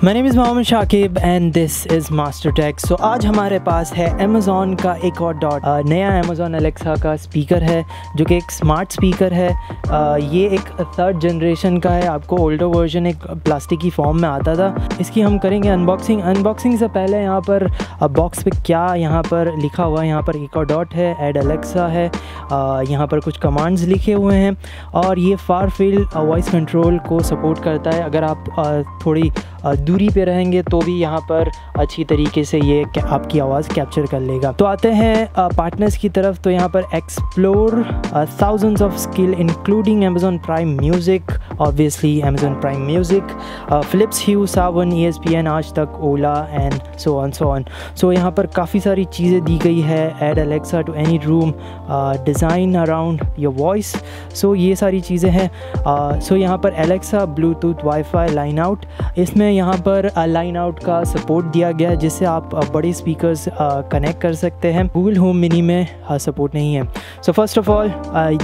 My name is Mohammad Shakib and this is Master Tech. So आज हमारे पास है अमेज़ॉन का एक और डॉट नया अमेज़ॉन एलेक्सा का स्पीकर है जो कि एक स्मार्ट स्पीकर है। ये एक थर्ड जनरेशन का है। आपको ओल्डर वर्जन एक प्लास्टिक की फॉर्म में आता था। इसकी हम करेंगे अनबॉक्सिंग से पहले यहाँ पर बॉक्स पे क्या यहाँ पर लिखा हुआ है। यहाँ पर एक और डॉट है, ऐड एलेक्सा है, यहाँ पर कुछ कमांड्स लिखे हुए हैं और ये फार फील्ड वॉइस कंट्रोल को सपोर्ट करता है। अगर आप थोड़ी दूरी पे रहेंगे तो भी यहाँ पर अच्छी तरीके से ये आपकी आवाज़ कैप्चर कर लेगा। तो आते हैं पार्टनर्स की तरफ। तो यहाँ पर explore thousands of skill including Amazon Prime Music, obviously Amazon Prime Music, Philips Hue, Saavn, ESPN, Aaj तक, ओला एंड सो ऑन। सो यहाँ पर काफ़ी सारी चीज़ें दी गई है। Add Alexa to any room, design around your voice. So ये सारी चीज़ें हैं। सो यहाँ पर Alexa Bluetooth WiFi line out, इसमें यहाँ पर लाइन आउट का सपोर्ट दिया गया है जिससे आप बड़े स्पीकर्स कनेक्ट कर सकते हैं। गूगल होम मिनी में सपोर्ट नहीं है। सो फर्स्ट ऑफ ऑल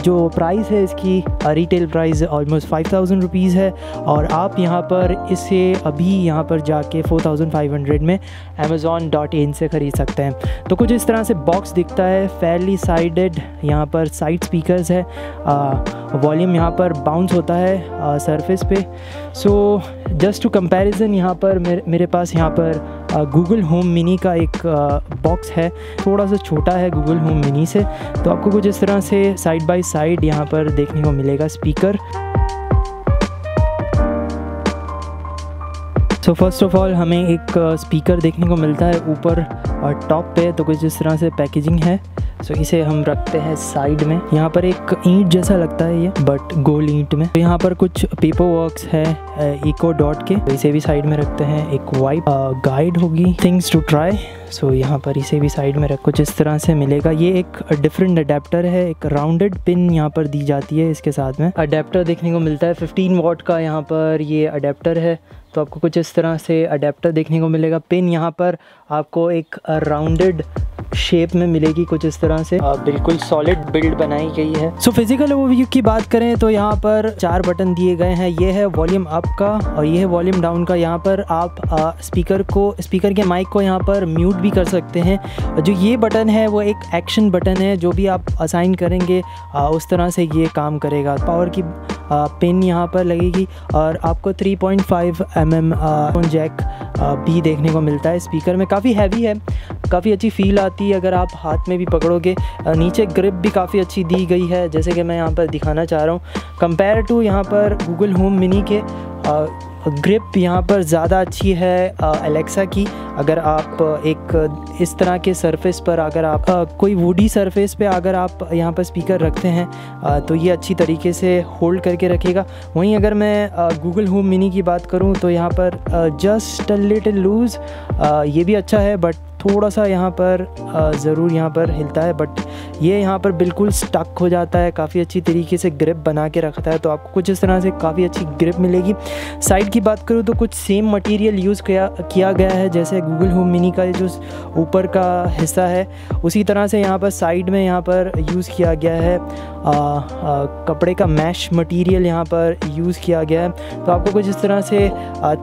जो प्राइस है इसकी रिटेल प्राइस ऑलमोस्ट 5000 रुपीज़ है और आप यहाँ पर इसे अभी यहाँ पर जाके 4500 में amazon.in से ख़रीद सकते हैं। तो कुछ इस तरह से बॉक्स दिखता है। फेयरली साइडेड यहाँ पर साइड स्पीकर्स है। वॉल्यूम यहाँ पर बाउंस होता है सरफेस पे। सो जस्ट टू कंपैरिजन यहाँ पर मेरे पास यहाँ पर गूगल होम मिनी का एक बॉक्स है, थोड़ा सा छोटा है गूगल होम मिनी से। तो आपको कुछ इस तरह से साइड बाय साइड यहाँ पर देखने को मिलेगा speaker. So first of all हमें एक स्पीकर देखने को मिलता है ऊपर टॉप पे। तो कुछ इस तरह से पैकेजिंग है। सो इसे हम रखते हैं साइड में। यहाँ पर एक ईंट जैसा लगता है ये, बट गोल ईंट में। तो यहाँ पर कुछ पेपर वर्क्स है इको डॉट के, तो इसे भी साइड में रखते हैं। एक वाइट गाइड होगी, थिंग्स टू ट्राई। सो यहाँ पर इसे भी साइड में रख, कुछ इस तरह से मिलेगा। ये एक डिफरेंट अडेप्टर है, एक राउंडेड पिन यहाँ पर दी जाती है इसके साथ में। अडेप्टर देखने को मिलता है 15 वॉट का यहाँ पर ये अडेप्टर है। तो आपको कुछ इस तरह से अडेप्टर देखने को मिलेगा। पिन यहाँ पर आपको एक राउंडेड शेप में मिलेगी कुछ इस तरह से। बिल्कुल सॉलिड बिल्ड बनाई गई है। सो फिजिकल ओवरव्यू की बात करें तो यहाँ पर 4 बटन दिए गए हैं। ये है वॉल्यूम अप का और ये है वॉल्यूम डाउन का। यहाँ पर आप स्पीकर के माइक को यहाँ पर म्यूट भी कर सकते हैं। जो ये बटन है वो एक एक्शन बटन है, जो भी आप असाइन करेंगे उस तरह से ये काम करेगा। पावर की पिन यहाँ पर लगेगी और आपको 3.5 mm जैक भी देखने को मिलता है स्पीकर में। काफ़ी हैवी है, काफ़ी अच्छी फील आती है अगर आप हाथ में भी पकड़ोगे। नीचे ग्रिप भी काफ़ी अच्छी दी गई है, जैसे कि मैं यहाँ पर दिखाना चाह रहा हूँ। कंपेयर टू यहाँ पर गूगल होम मिनी के ग्रिप यहाँ पर ज़्यादा अच्छी है एलेक्सा की। अगर आप एक इस तरह के सरफेस पर, अगर आप कोई वुडी सरफेस पे अगर आप यहाँ पर स्पीकर रखते हैं तो ये अच्छी तरीके से होल्ड करके रखेगा। वहीं अगर मैं गूगल होम मिनी की बात करूँ तो यहाँ पर जस्ट अ लिटिल लूज़, ये भी अच्छा है बट थोड़ा सा यहाँ पर ज़रूर यहाँ पर हिलता है, बट ये यहाँ पर बिल्कुल स्टक हो जाता है। काफ़ी अच्छी तरीके से ग्रिप बना के रखता है। तो आपको कुछ इस तरह से काफ़ी अच्छी ग्रिप मिलेगी। साइड की बात करूँ तो कुछ सेम मटेरियल यूज़ किया गया है जैसे गूगल होम मिनी का जो ऊपर का हिस्सा है, उसी तरह से यहाँ पर साइड में यहाँ पर यूज़ किया गया है। कपड़े का मैश मटेरियल यहाँ पर यूज़ किया गया है। तो आपको कुछ इस तरह से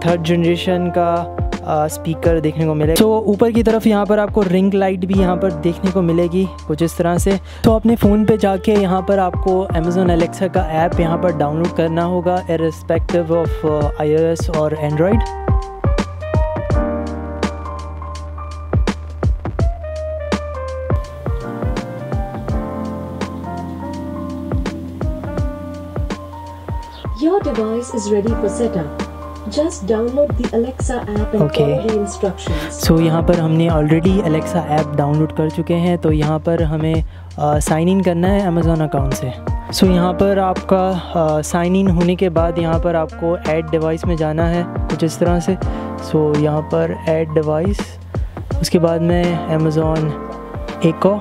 थर्ड जनरेशन का स्पीकर देखने को मिलेगा। तो ऊपर की तरफ यहाँ पर आपको रिंग लाइट भी यहाँ पर देखने को मिलेगी कुछ इस तरह से। तो अपने फ़ोन पे जाके यहाँ पर आपको अमेज़ॉन एलेक्सा का ऐप यहाँ पर डाउनलोड करना होगा, इर्रिस्पेक्टिव ऑफ iOS और Android. Your device is ready for setup. Just download the Alexa app and follow the instructions. सो यहाँ पर हमने ऑलरेडी एलेक्सा ऐप डाउनलोड कर चुके हैं। तो यहाँ पर हमें साइन इन करना है अमेज़ॉन अकाउंट से। सो यहाँ पर आपका साइन इन होने के बाद यहाँ पर आपको ऐड डिवाइस में जाना है कुछ इस तरह से। सो यहाँ पर ऐड डिवाइस, उसके बाद में अमेज़ॉन एको,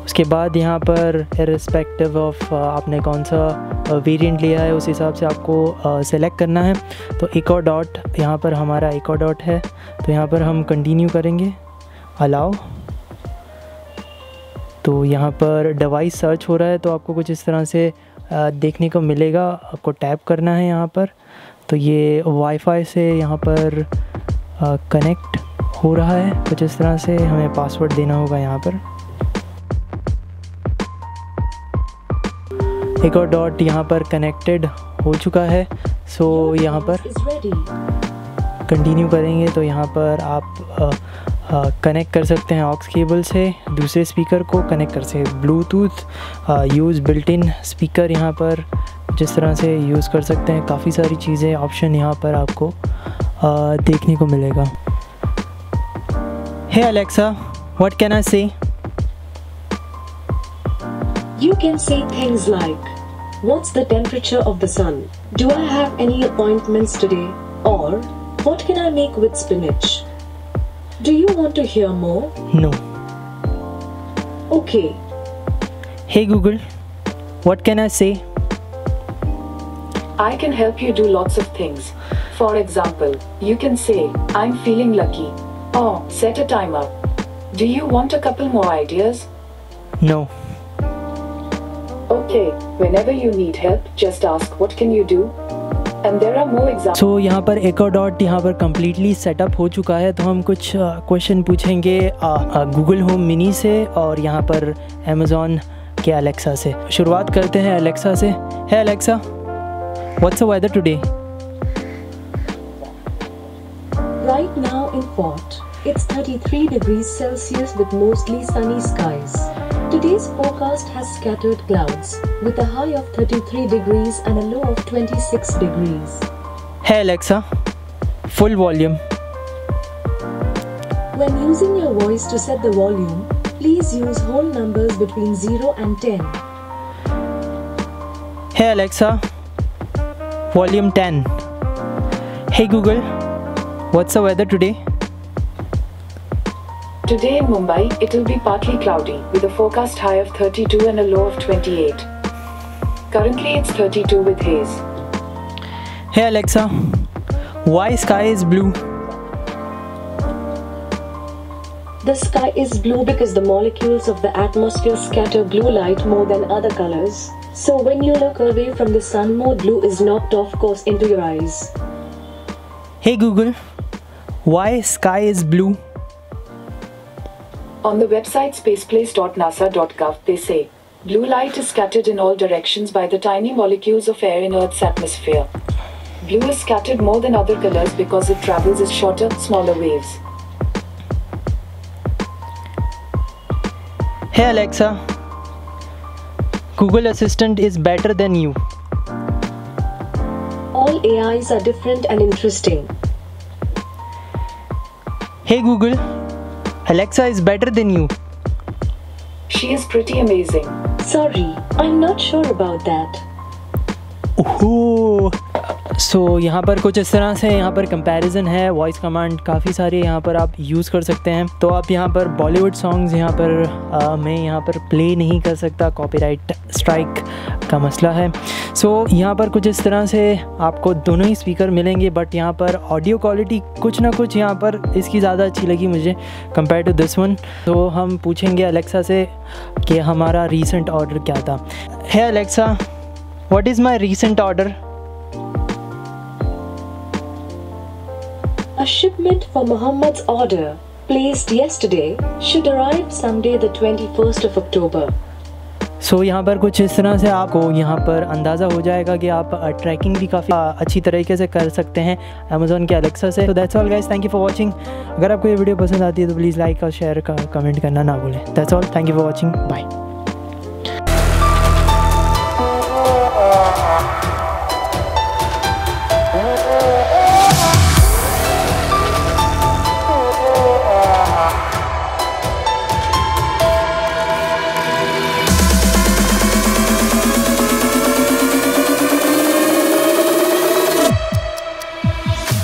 उसके बाद यहाँ पर इर्रिस्पेक्टिव ऑफ आपने कौन सा वेरिएंट लिया है उस हिसाब से आपको सेलेक्ट करना है। तो एक और डॉट यहाँ पर हमारा एक और डॉट है, तो यहाँ पर हम कंटिन्यू करेंगे, अलाउ। तो यहाँ पर डिवाइस सर्च हो रहा है, तो आपको कुछ इस तरह से देखने को मिलेगा। आपको टैप करना है यहाँ पर, तो ये वाईफाई से यहाँ पर कनेक्ट हो रहा है कुछ इस तरह से। हमें पासवर्ड देना होगा यहाँ पर। एक और डॉट यहाँ पर कनेक्टेड हो चुका है। सो यहाँ पर कंटिन्यू करेंगे तो यहाँ पर आप कनेक्ट कर सकते हैं ऑक्स केबल से दूसरे स्पीकर को कनेक्ट कर सकते हैं। Bluetooth use built in speaker यहाँ पर जिस तरह से यूज़ कर सकते हैं। काफ़ी सारी चीज़ें ऑप्शन यहाँ पर आपको देखने को मिलेगा। Hey Alexa, what can I say? You can say things like, what's the temperature of the sun? Do I have any appointments today? Or, what can I make with spinach? Do you want to hear more? No. Okay. Hey Google, what can I say? I can help you do lots of things. For example, you can say, I'm feeling lucky. Or set a timer. Do you want a couple more ideas? No. Okay, whenever you need help, just ask what can you do? And there are more examples. So यहाँ पर एक और dot यहाँ पर completely setup हो चुका है। तो हम कुछ क्वेश्चन पूछेंगे गूगल होम मिनी से और यहाँ पर Amazon के अलेक्सा से। शुरुआत करते हैं अलेक्सा से। Hey Alexa, what's the weather today? Right now in Fort, it's 33 degrees Celsius with mostly sunny skies. Today's forecast has scattered clouds with a high of 33 degrees and a low of 26 degrees. Hey Alexa, full volume. When using your voice to set the volume, please use whole numbers between 0 and 10. Hey Alexa, volume 10. Hey Google, what's the weather today? Today in Mumbai, it will be partly cloudy with a forecast high of 32 and a low of 28. Currently it's 32 with haze. Hey Alexa, why sky is blue? The sky is blue because the molecules of the atmosphere scatter blue light more than other colors. So when you look away from the sun, more blue is knocked off course into your eyes. Hey Google, why sky is blue? On the website spaceplace.nasa.gov, they say, blue light is scattered in all directions by the tiny molecules of air in Earth's atmosphere. Blue is scattered more than other colors because it travels in shorter, smaller waves. Hey Alexa, Google Assistant is better than you. All AIs are different and interesting. Hey Google, Alexa is better than you. She is pretty amazing. Sorry, I'm not sure about that. ओहो, सो यहाँ पर कुछ इस तरह से यहाँ पर comparison है। वॉइस कमांड काफ़ी सारे यहाँ पर आप यूज़ कर सकते हैं। तो आप यहाँ पर बॉलीवुड सॉन्ग्स यहाँ पर मैं यहाँ पर प्ले नहीं कर सकता, कॉपीराइट स्ट्राइक का मसला है। सो यहाँ पर कुछ इस तरह से आपको दोनों ही स्पीकर मिलेंगे, बट यहाँ पर ऑडियो क्वालिटी कुछ ना कुछ यहाँ पर इसकी ज़्यादा अच्छी लगी मुझे कंपेयर टू दिस वन। तो हम पूछेंगे अलेक्सा से कि हमारा रीसेंट ऑर्डर क्या था। है Alexa, what is my recent order? A shipment for Muhammad's order, placed yesterday, should arrive Sunday the 21st of October. सो यहाँ पर कुछ इस तरह से आपको यहाँ पर अंदाज़ा हो जाएगा कि आप ट्रैकिंग भी काफ़ी अच्छी तरीके से कर सकते हैं अमेज़ॉन के अलेक्सा से। तो that's all guys, thank you for watching. अगर आपको ये वीडियो पसंद आती है तो प्लीज़ लाइक और शेयर का कमेंट करना ना भूलें। That's all, thank you for watching, bye.